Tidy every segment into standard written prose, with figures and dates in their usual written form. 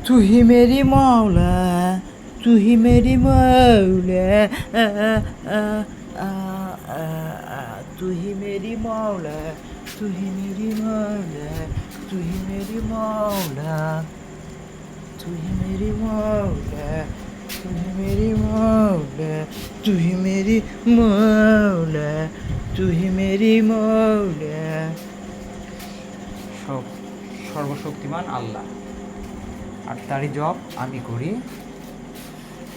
तू ही मेरी मौला, तू ही मेरी मौला, तू ही मेरी मौला, तू ही मेरी मौला, तू ही मेरी मौला, तू ही मेरी मौला, तू ही मेरी मौला, तू ही मेरी मौला, तू ही मेरी मौला। সব সর্বশক্তিমান আল্লাহ, আর তারই জব আমি করি,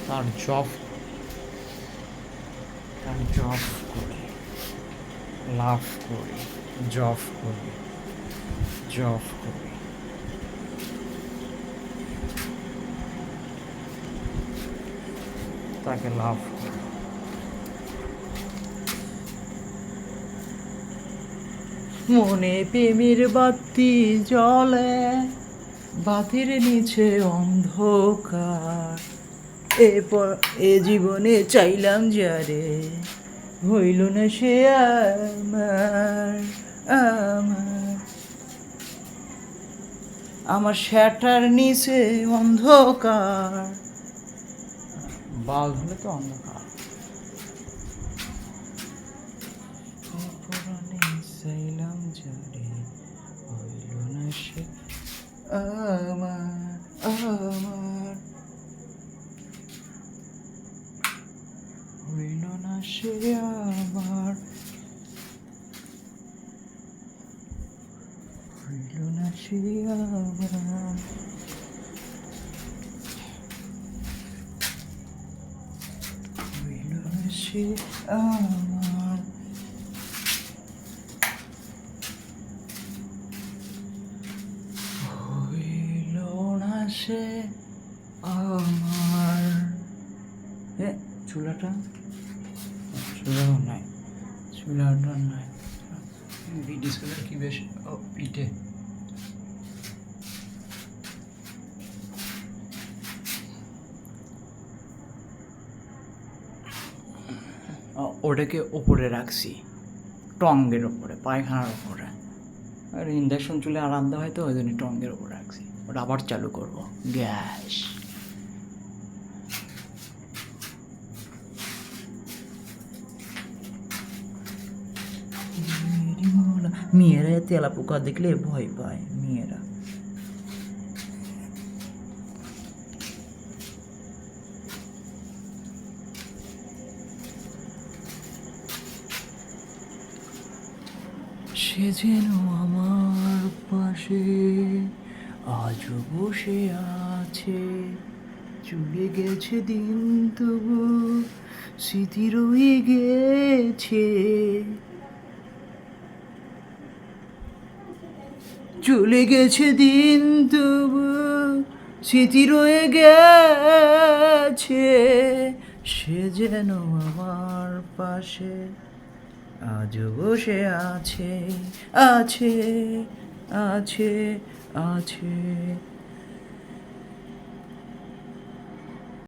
তার জব করি, লাভ করি, জব করি, তাকে লাভ করি। মনে প্রেমের বাতি জ্বলে, বাতির নিচে অন্ধকার, এ জীবনে চাইলাম যারে, হইল না সে আমার শ্যাটার নিচে অন্ধকার, বাল হলে তো অন্ধকার, চাইলাম যারে, হইল না সে আমার হইল না সে আমার, হইল না সে আমার, হইল না সে আমার, হইল না সে আমার। চুলাটা নাই, চুলাটা নাই, বিডি চুলার কি বেশ পিঠে। ওটাকে ওপরে রাখছি, টঙ্গের ওপরে, পায়খানার ওপরে, আর ইন্ডাকশন চুলে আর রান্না হয় তো ওই জন্য টঙ্গের ওপরে রাখছি। ওটা আবার চালু করবো গ্যাস। মেয়েরা তেলা পোকা দেখলে ভয় পায়, মেয়েরা। সে যেন আমার পাশে আজও বসে আছে, চলে গেছে দিন তবু স্মৃতি রয়ে গেছে, চলে গেছে দিন তবু স্মৃতি রয়ে গেছে, সে যেন আমার পাশে আজও বসে আছে, আছে, আছে, আছে।